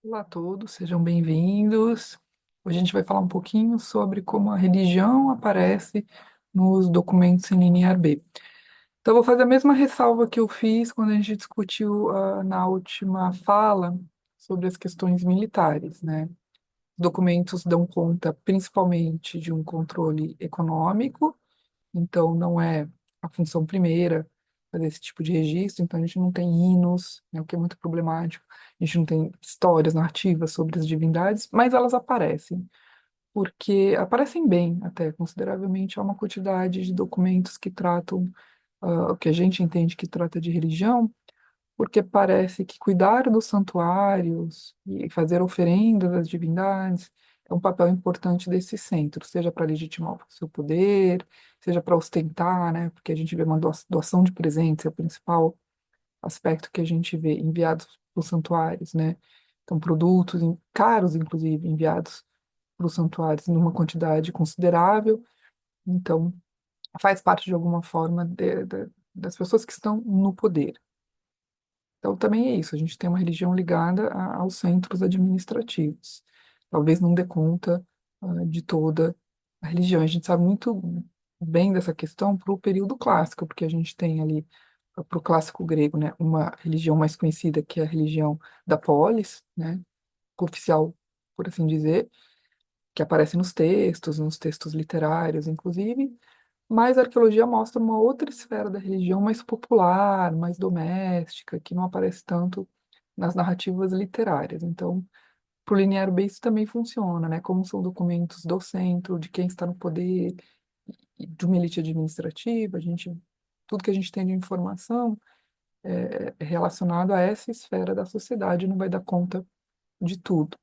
Olá a todos, sejam bem-vindos. Hoje a gente vai falar um pouquinho sobre como a religião aparece nos documentos em linear B. Então, eu vou fazer a mesma ressalva que eu fiz quando a gente discutiu na última fala sobre as questões militares, né? Os documentos dão conta principalmente de um controle econômico, então não é a função primeira fazer esse tipo de registro, então a gente não tem hinos, né, o que é muito problemático, a gente não tem histórias narrativas sobre as divindades, mas elas aparecem, porque aparecem bem até, consideravelmente, há uma quantidade de documentos que tratam o que a gente entende que trata de religião, porque parece que cuidar dos santuários e fazer oferendas às divindades é um papel importante desse centro, seja para legitimar o seu poder, seja para ostentar, né? Porque a gente vê uma doação de presentes, é o principal aspecto que a gente vê enviados para os santuários, né? Então, produtos caros, inclusive, enviados para os santuários numa quantidade considerável. Então, faz parte de alguma forma das pessoas que estão no poder. Então, também é isso, a gente tem uma religião ligada aos centros administrativos. Talvez não dê conta, de toda a religião. A gente sabe muito bem dessa questão para o período clássico, porque a gente tem ali, para o clássico grego, né, uma religião mais conhecida, que é a religião da polis, né, oficial, por assim dizer, que aparece nos textos literários, inclusive, mas a arqueologia mostra uma outra esfera da religião mais popular, mais doméstica, que não aparece tanto nas narrativas literárias. Então, para o linear B isso também funciona, né? Como são documentos do centro, de quem está no poder, e de uma elite administrativa, tudo que a gente tem de informação é relacionado a essa esfera da sociedade, não vai dar conta de tudo.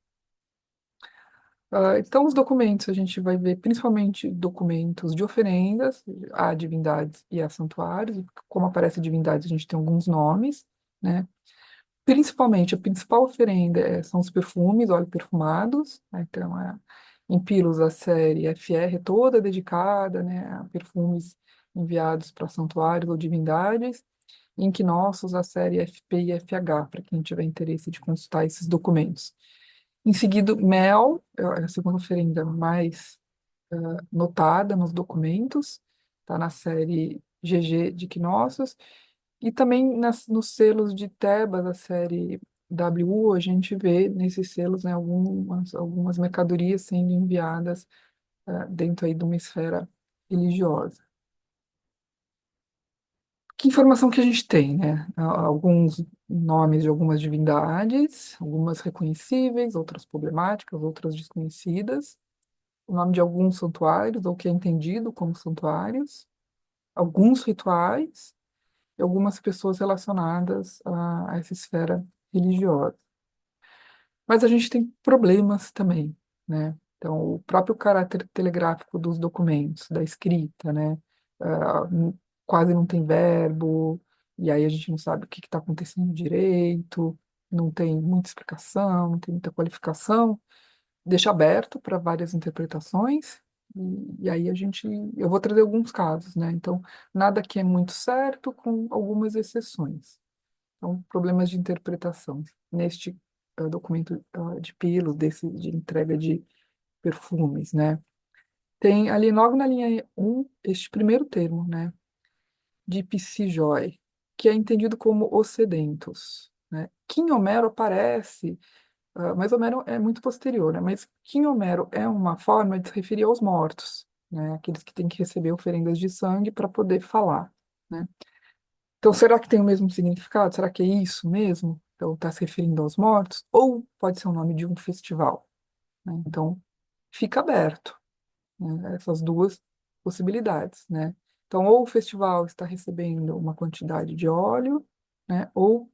Então, os documentos, a gente vai ver principalmente documentos de oferendas a divindades e a santuários. E como aparece divindades, a gente tem alguns nomes, né? Principalmente, a principal oferenda são os perfumes, óleos perfumados, né? Então, em Pilos, a série FR é toda dedicada, né, a perfumes enviados para santuários ou divindades. Em Knossos, a série FP e FH, para quem tiver interesse de consultar esses documentos. Em seguida, Mel, é a segunda oferenda mais notada nos documentos, está na série GG de Knossos, e também nos selos de Tebas, a série WU, a gente vê nesses selos, né, algumas mercadorias sendo enviadas dentro aí de uma esfera religiosa. Que informação que a gente tem, né? Alguns nomes de algumas divindades, algumas reconhecíveis, outras problemáticas, outras desconhecidas. O nome de alguns santuários, ou que é entendido como santuários, alguns rituais e algumas pessoas relacionadas a essa esfera religiosa. Mas a gente tem problemas também, né? Então, o próprio caráter telegráfico dos documentos, da escrita, né? Quase não tem verbo, e aí a gente não sabe o que está acontecendo direito, não tem muita explicação, não tem muita qualificação, deixa aberto para várias interpretações, e aí eu vou trazer alguns casos, né? Então, nada que é muito certo, com algumas exceções. Então, problemas de interpretação. Neste documento de Pilo, de entrega de perfumes, né? Tem ali logo na linha 1 este primeiro termo, né? De Psijoy, que é entendido como os sedentos, né? Que em Homero aparece, mas Homero é muito posterior, né? Mas que em Homero é uma forma de se referir aos mortos, né? Aqueles que têm que receber oferendas de sangue para poder falar, né? Então, será que tem o mesmo significado? Será que é isso mesmo? Então, está se referindo aos mortos? Ou pode ser o nome de um festival, né? Então, fica aberto, né, essas duas possibilidades, né? Então, ou o festival está recebendo uma quantidade de óleo, né? Ou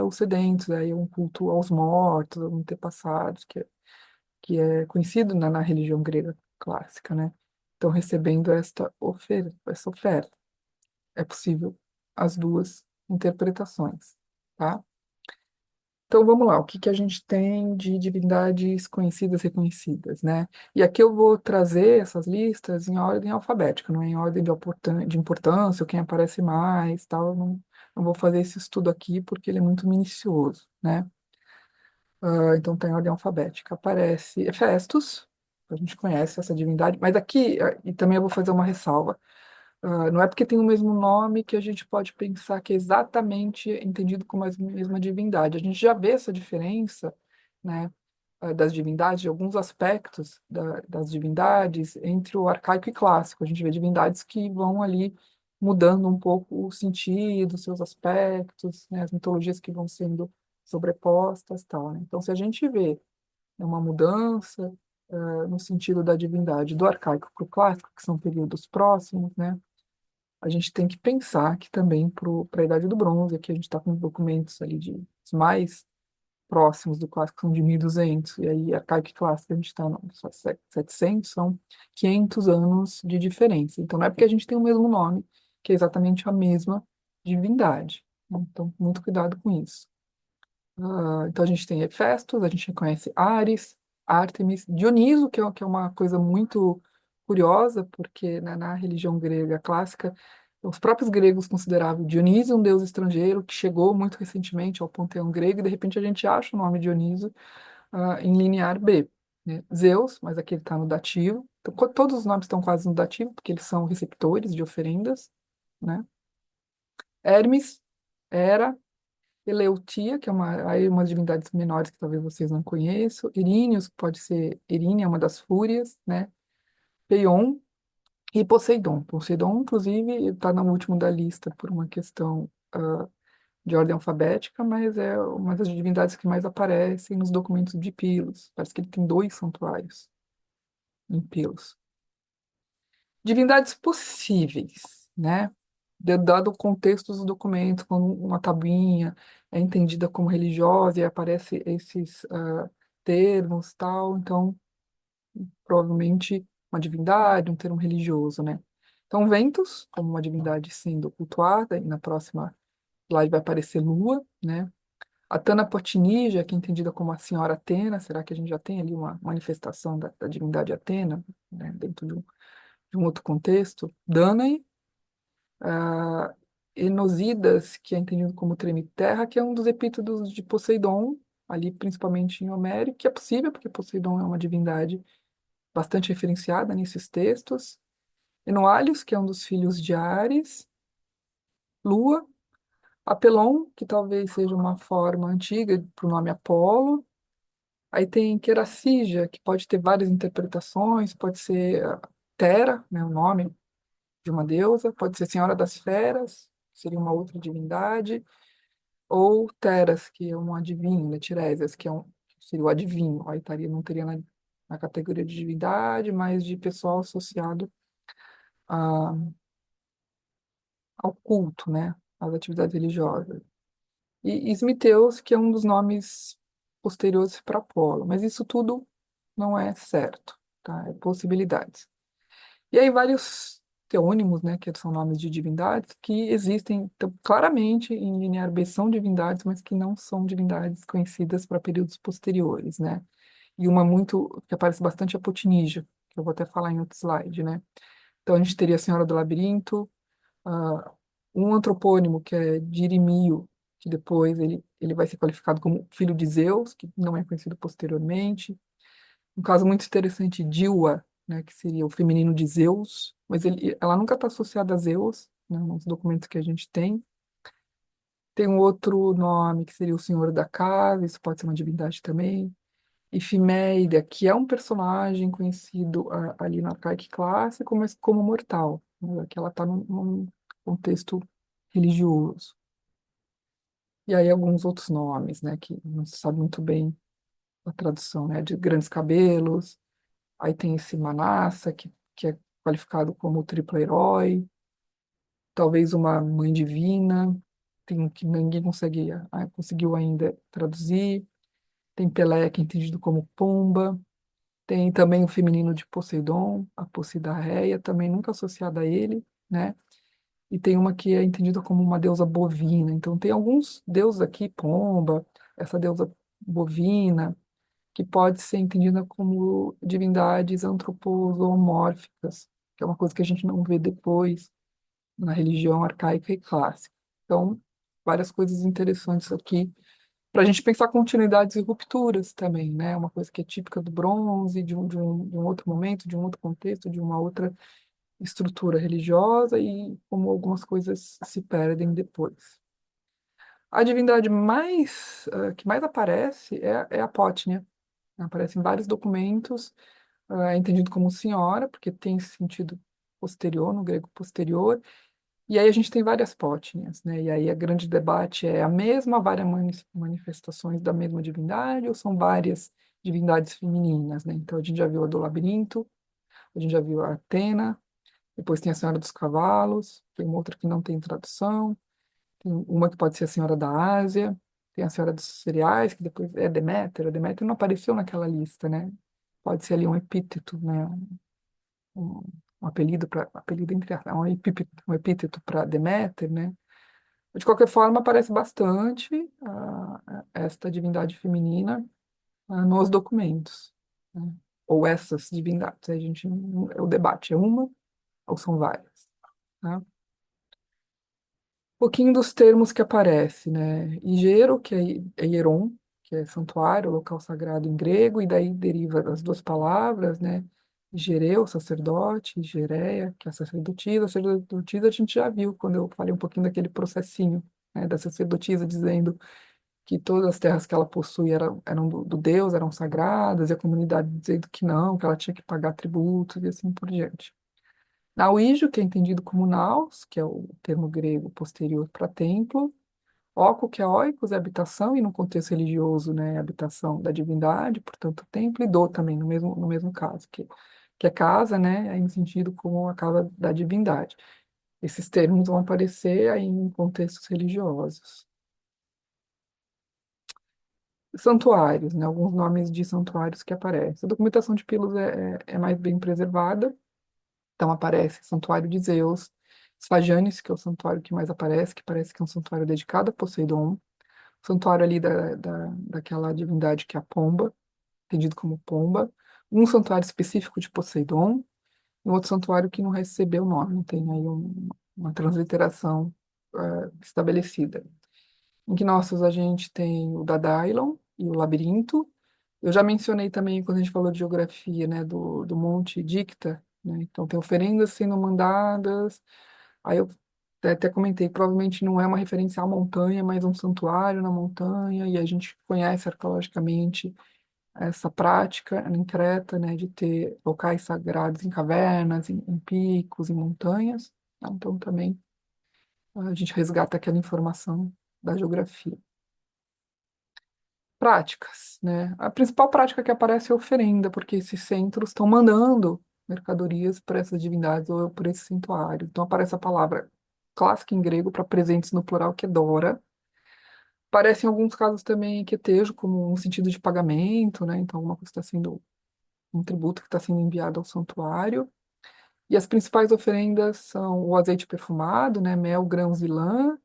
os sedentos, aí um culto aos mortos, aos antepassados, que é conhecido na religião grega clássica, né? Estão recebendo essa oferta. É possível as duas interpretações, tá? Então vamos lá, o que que a gente tem de divindades conhecidas, reconhecidas, né? E aqui eu vou trazer essas listas em ordem alfabética, não é em ordem de importância, ou quem aparece mais, tal. Eu não vou fazer esse estudo aqui porque ele é muito minucioso, né? Então tem ordem alfabética. Aparece Hefestos, a gente conhece essa divindade, mas aqui, e também eu vou fazer uma ressalva. Não é porque tem o mesmo nome que a gente pode pensar que é exatamente entendido como a mesma divindade. A gente já vê essa diferença, né, das divindades, de alguns aspectos das divindades entre o arcaico e clássico. A gente vê divindades que vão ali mudando um pouco o sentido, seus aspectos, né, as mitologias que vão sendo sobrepostas, tal, né? Então, se a gente vê uma mudança no sentido da divindade do arcaico para o clássico, que são períodos próximos, né? A gente tem que pensar que também para a Idade do Bronze, aqui a gente está com documentos ali de os mais próximos do clássico são de 1200, e aí arcaico e clássico a gente está no 700, são 500 anos de diferença. Então não é porque a gente tem o mesmo nome, que é exatamente a mesma divindade, né? Então, muito cuidado com isso. Então a gente tem Hefestos, a gente conhece Ares, Ártemis, Dioniso, que é uma coisa muito curiosa, porque né, na religião grega clássica, os próprios gregos consideravam Dionísio um deus estrangeiro que chegou muito recentemente ao panteão grego, e de repente a gente acha o nome Dioniso em linear B, né? Zeus, mas aqui ele está no dativo. Então, todos os nomes estão quase no dativo, porque eles são receptores de oferendas, né? Hermes, Hera, Eleutia, que é aí umas divindades menores que talvez vocês não conheçam. Iríneos, que pode ser Irínia, é uma das fúrias, né? Peion e Poseidon. Poseidon, inclusive, está no último da lista por uma questão de ordem alfabética, mas é uma das divindades que mais aparecem nos documentos de Pilos. Parece que ele tem dois santuários em Pilos. Divindades possíveis, né? Dado o contexto dos documentos, quando uma tabuinha é entendida como religiosa e aparece esses termos, tal, então provavelmente uma divindade, um termo religioso, né? Então, Ventus, como uma divindade sendo cultuada, e na próxima slide vai aparecer Lua, né? Atana Potínija, que é entendida como a Senhora Atena, será que a gente já tem ali uma manifestação da divindade Atena, né? Dentro de um outro contexto? Danae, ah, Enosidas, que é entendido como treme-terra, que é um dos epítetos de Poseidon, ali principalmente em Homero, que é possível, porque Poseidon é uma divindade bastante referenciada nesses textos. Enoalios, que é um dos filhos de Ares. Lua. Apelon, que talvez seja uma forma antiga para o nome Apolo. Aí tem Queracígia, que pode ter várias interpretações, pode ser Tera, né, o nome de uma deusa, pode ser Senhora das Feras, seria uma outra divindade, ou Teras, que é um adivinho, né, Tiresias, que seria o adivinho, aí não teria na categoria de divindade, mas de pessoal associado a, ao culto, né, às atividades religiosas. E Ismiteus, que é um dos nomes posteriores para Apolo, mas isso tudo não é certo, tá? É possibilidades. E aí vários teônimos, né, que são nomes de divindades, que existem então, claramente em linear B são divindades, mas que não são divindades conhecidas para períodos posteriores, né? E uma muito que aparece bastante é a Potinígia, que eu vou até falar em outro slide, né? Então a gente teria a Senhora do Labirinto, um antropônimo que é Dirimio, que depois ele vai ser qualificado como filho de Zeus, que não é conhecido posteriormente. Um caso muito interessante, Dilwa, né, que seria o feminino de Zeus, mas ela nunca está associada a Zeus, né, nos documentos que a gente tem. Tem um outro nome que seria o Senhor da Casa, isso pode ser uma divindade também. Efiméida, que é um personagem conhecido ali no arcaico clássico, mas como mortal, né, que ela está num contexto religioso. E aí alguns outros nomes, né, que não se sabe muito bem a tradução, né, de grandes cabelos. Aí tem esse Manassa, que é qualificado como o triplo herói, talvez uma mãe divina, tem um que ninguém conseguiu ainda traduzir. Tem Pelé, que é entendido como Pomba. Tem também o feminino de Poseidon, a Possidarreia, também nunca associada a ele, né? E tem uma que é entendida como uma deusa bovina. Então tem alguns deuses aqui, Pomba, essa deusa bovina, que pode ser entendida como divindades antropomórficas, que é uma coisa que a gente não vê depois na religião arcaica e clássica. Então, várias coisas interessantes aqui para a gente pensar continuidades e rupturas também, né? Uma coisa que é típica do bronze, de um outro momento, de um outro contexto, de uma outra estrutura religiosa e como algumas coisas se perdem depois. A divindade que mais aparece é a Potnia. Aparece em vários documentos, é entendido como senhora, porque tem esse sentido posterior, no grego posterior, e aí a gente tem várias Potnias, né? E aí o grande debate é a mesma, várias manifestações da mesma divindade, ou são várias divindades femininas, né? Então a gente já viu a do labirinto, a gente já viu a Atena, depois tem a Senhora dos Cavalos, tem uma outra que não tem tradução, tem uma que pode ser a Senhora da Ásia, tem a Senhora dos Cereais, que depois é Deméter. A Deméter não apareceu naquela lista, né? Pode ser ali um epíteto, né? Um, um apelido para apelido entre aspas, um epíteto para Deméter, né? De qualquer forma, aparece bastante esta divindade feminina nos documentos, né? Ou essas divindades. A gente, o debate é uma ou são várias, né? Pouquinho dos termos que aparece, né? Igero, que é hieron, que é santuário, local sagrado em grego, e daí deriva das duas palavras, né? Igereu, sacerdote, Igereia, que é a sacerdotisa. A sacerdotisa a gente já viu quando eu falei um pouquinho daquele processinho, né, da sacerdotisa dizendo que todas as terras que ela possui eram do Deus, eram sagradas, e a comunidade dizendo que não, que ela tinha que pagar tributos e assim por diante. Nauígio, que é entendido como naos, que é o termo grego posterior para templo. Oco, que é oikos, é habitação, e no contexto religioso, né, é habitação da divindade, portanto, templo, e do também, no mesmo caso, que é casa, né, aí no sentido como a casa da divindade. Esses termos vão aparecer aí em contextos religiosos. Santuários, né, alguns nomes de santuários que aparecem. A documentação de Pilos é mais bem preservada. Então aparece Santuário de Zeus, Esfajanes, que é o santuário que mais aparece, que parece que é um santuário dedicado a Poseidon, santuário ali daquela divindade que é a Pomba, entendido como Pomba, um santuário específico de Poseidon, e um outro santuário que não recebeu nome, não tem aí uma transliteração estabelecida. Em Knossos a gente tem o Dadailon e o Labirinto. Eu já mencionei também, quando a gente falou de geografia, né, do Monte Dicta, né? Então tem oferendas sendo mandadas. Aí eu até comentei, provavelmente não é uma referência à montanha, mas um santuário na montanha, e a gente conhece arqueologicamente essa prática em Creta, né, de ter locais sagrados em cavernas, em picos, em montanhas. Tá? Então também a gente resgata aquela informação da geografia. Práticas, né? A principal prática que aparece é a oferenda, porque esses centros estão mandando mercadorias para essas divindades ou para esse santuário. Então aparece a palavra clássica em grego para presentes no plural, que é dora. Aparece em alguns casos também quetejo, como um sentido de pagamento, né? Então alguma coisa está sendo, um tributo que está sendo enviado ao santuário. E as principais oferendas são o azeite perfumado, né? Mel, grãos e lã.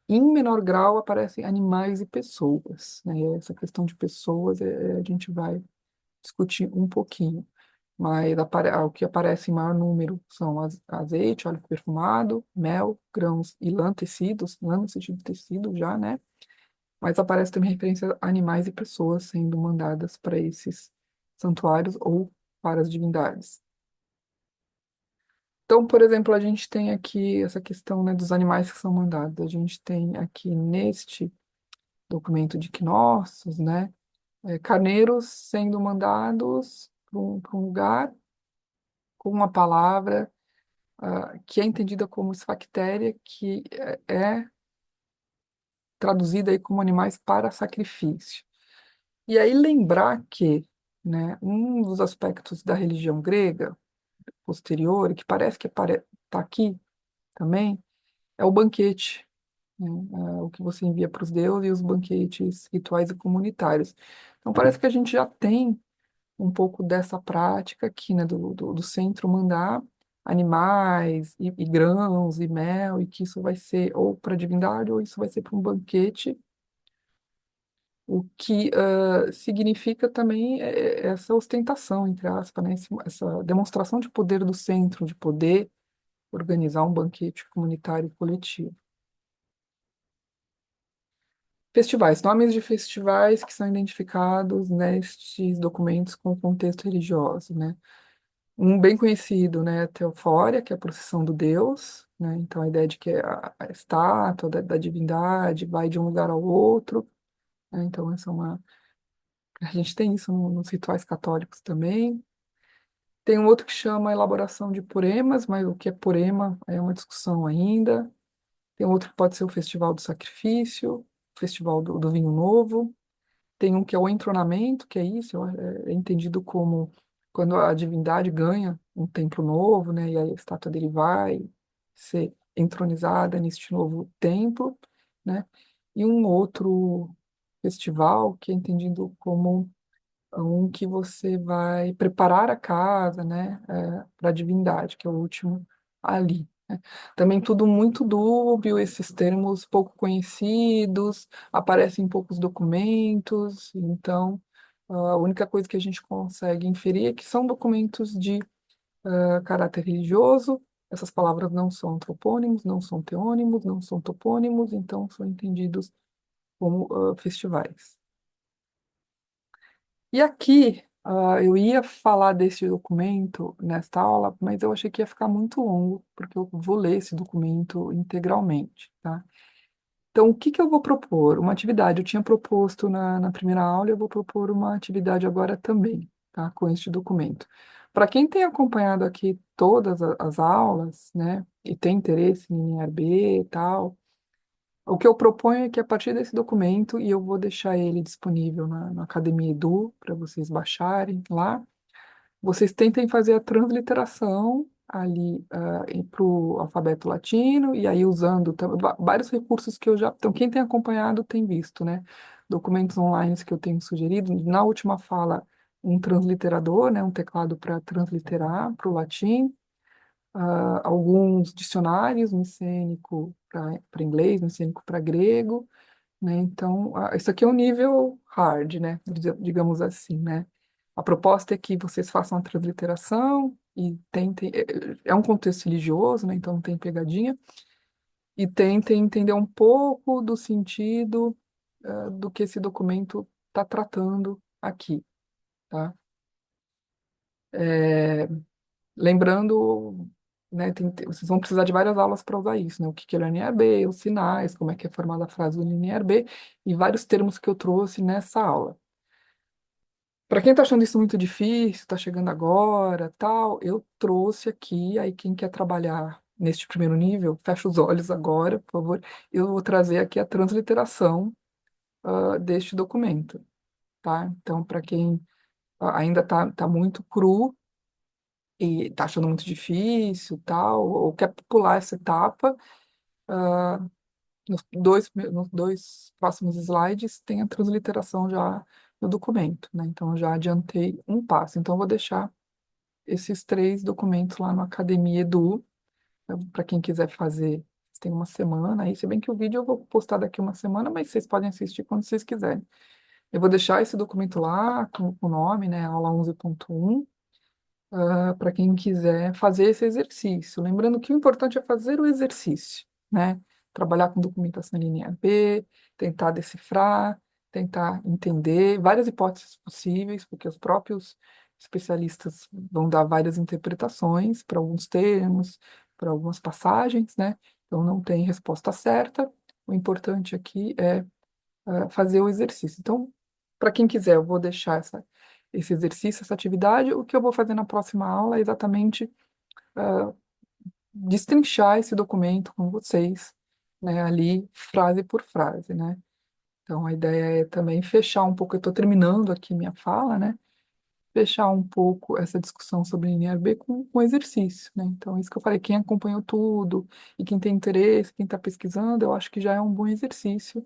Em menor grau aparecem animais e pessoas, né? E essa questão de pessoas a gente vai discutir um pouquinho, mas o que aparece em maior número são azeite, óleo perfumado, mel, grãos e lã, tecidos, lã no sentido de tecido já, né? Mas aparece também referência a animais e pessoas sendo mandadas para esses santuários ou para as divindades. Então, por exemplo, a gente tem aqui essa questão, né, dos animais que são mandados. A gente tem aqui neste documento de Knossos, né, carneiros sendo mandados para um lugar com uma palavra que é entendida como esfactéria, que é traduzida aí como animais para sacrifício. E aí lembrar que, né, um dos aspectos da religião grega posterior, e que parece que está aqui também, é o banquete, né, o que você envia para os deuses e os banquetes rituais e comunitários. Então parece que a gente já tem um pouco dessa prática aqui, né, do centro mandar animais e grãos e mel, e que isso vai ser ou para a divindade ou isso vai ser para um banquete, o que significa também essa ostentação, entre aspas, né, essa demonstração de poder do centro, de poder organizar um banquete comunitário coletivo. Festivais, nomes de festivais que são identificados nestes documentos com contexto religioso, né? Um bem conhecido, né, é Teofória, que é a procissão do Deus, né? Então a ideia de que a estátua da divindade vai de um lugar ao outro, né? Então essa é uma a gente tem isso nos rituais católicos também. Tem um outro que chama elaboração de poemas, mas o que é poema é uma discussão ainda. Tem outro que pode ser o Festival do Sacrifício, o Festival do Vinho Novo. Tem um que é o entronamento, que é isso, é entendido como quando a divindade ganha um templo novo, né, e aí a estátua dele vai ser entronizada neste novo templo, né, e um outro festival que é entendido como um que você vai preparar a casa, né, para a divindade, que é o último ali. Né. Também tudo muito dúbio, esses termos pouco conhecidos, aparecem em poucos documentos, então a única coisa que a gente consegue inferir é que são documentos de caráter religioso. Essas palavras não são antropônimos, não são teônimos, não são topônimos, então são entendidos como festivais. E aqui, eu ia falar desse documento nesta aula, mas eu achei que ia ficar muito longo, porque eu vou ler esse documento integralmente, tá? Então, o que que eu vou propor? Uma atividade. Eu tinha proposto na primeira aula, e eu vou propor uma atividade agora também, tá? Com este documento. Para quem tem acompanhado aqui todas as aulas, né, e tem interesse em IRB e tal, o que eu proponho é que a partir desse documento, e eu vou deixar ele disponível na Academia Edu, para vocês baixarem lá, vocês tentem fazer a transliteração ali para o alfabeto latino, e aí usando vários recursos que eu já. Então, quem tem acompanhado tem visto, né? Documentos online que eu tenho sugerido. Na última fala, um transliterador, né? Um teclado para transliterar para o latim, alguns dicionários, micênico para inglês, micênico para grego, né? Então, isso aqui é um nível hard, né? Digamos assim, né? A proposta é que vocês façam a transliteração e tentem, é um contexto religioso, né? Então não tem pegadinha, e tentem entender um pouco do sentido, do que esse documento está tratando aqui, tá? É, lembrando, né, vocês vão precisar de várias aulas para usar isso, né? O que que é o linear B, os sinais, como é que é formada a frase do linear B, e vários termos que eu trouxe nessa aula. Para quem está achando isso muito difícil, está chegando agora, tal, eu trouxe aqui, aí quem quer trabalhar neste primeiro nível, fecha os olhos agora, por favor. Eu vou trazer aqui a transliteração deste documento, tá? Então, para quem ainda tá muito cru e está achando muito difícil, tal, ou quer pular essa etapa, nos dois próximos slides tem a transliteração já no documento, né? Então, eu já adiantei um passo. Então, eu vou deixar esses três documentos lá no Academia Edu, para quem quiser fazer. Tem uma semana aí, se bem que o vídeo eu vou postar daqui uma semana, mas vocês podem assistir quando vocês quiserem. Eu vou deixar esse documento lá com o nome, né, aula 11.1, para quem quiser fazer esse exercício. Lembrando que o importante é fazer o exercício, né? Trabalhar com documentação em linha B, tentar decifrar, tentar entender várias hipóteses possíveis, porque os próprios especialistas vão dar várias interpretações para alguns termos, para algumas passagens, né? Então não tem resposta certa. O importante aqui é fazer o exercício. Então, para quem quiser, eu vou deixar esse exercício, essa atividade. O que eu vou fazer na próxima aula é exatamente destrinchar esse documento com vocês, né, ali, frase por frase, né? Então, a ideia é também fechar um pouco, eu estou terminando aqui minha fala, né? Fechar um pouco essa discussão sobre linear B com exercício, né? Então, isso que eu falei, quem acompanhou tudo e quem tem interesse, quem está pesquisando, eu acho que já é um bom exercício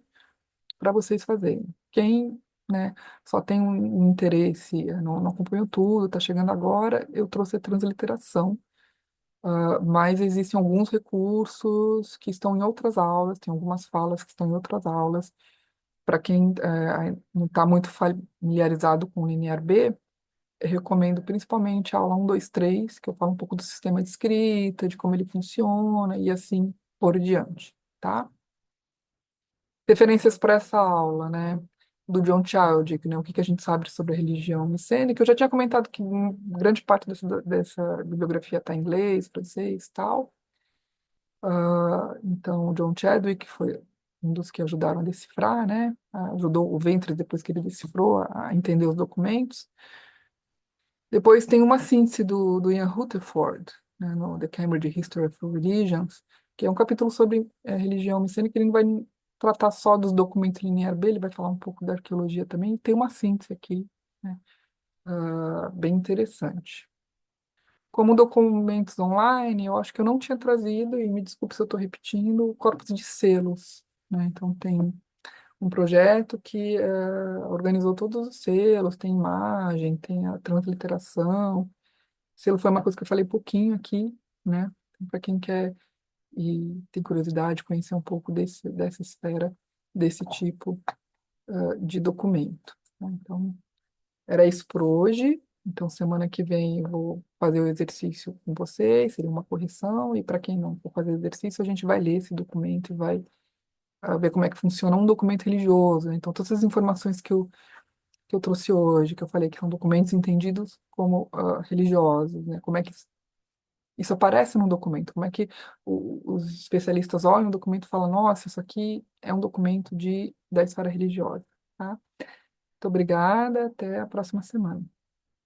para vocês fazerem. Quem, né, só tem um interesse, não acompanhou tudo, está chegando agora, eu trouxe a transliteração, mas existem alguns recursos que estão em outras aulas, tem algumas falas que estão em outras aulas. Para quem não está muito familiarizado com o linear B, eu recomendo principalmente a aula 1, 2, 3, que eu falo um pouco do sistema de escrita, de como ele funciona e assim por diante, tá? referências para essa aula, né? Do John Childick, né? O que que a gente sabe sobre a religião micênica. Eu já tinha comentado que grande parte dessa bibliografia está em inglês, francês e tal. Então, o John Chadwick foi um dos que ajudaram a decifrar, né? Ajudou o Ventre, depois que ele decifrou, a entender os documentos. Depois tem uma síntese do Ian Rutherford, né, no The Cambridge History of Religions, que é um capítulo sobre religião micênica. Ele não vai tratar só dos documentos linear B, ele vai falar um pouco da arqueologia também. Tem uma síntese aqui, né, bem interessante. Como documentos online, eu acho que eu não tinha trazido, e me desculpe se eu estou repetindo, o corpus de selos, né? Então tem um projeto que organizou todos os selos, tem imagem, tem a transliteração. Selo foi uma coisa que eu falei pouquinho aqui, né? Para quem quer e tem curiosidade, conhecer um pouco dessa esfera, desse tipo de documento, né? Então, era isso por hoje. Então, semana que vem eu vou fazer o exercício com vocês, seria uma correção, e para quem não for fazer exercício, a gente vai ler esse documento e vai ver como é que funciona um documento religioso, né? Então, todas as informações que eu trouxe hoje, que eu falei que são documentos entendidos como religiosos, né? Como é que isso aparece num documento? Como é que os especialistas olham o documento e falam, nossa, isso aqui é um documento da esfera religiosa, tá? Muito obrigada, até a próxima semana.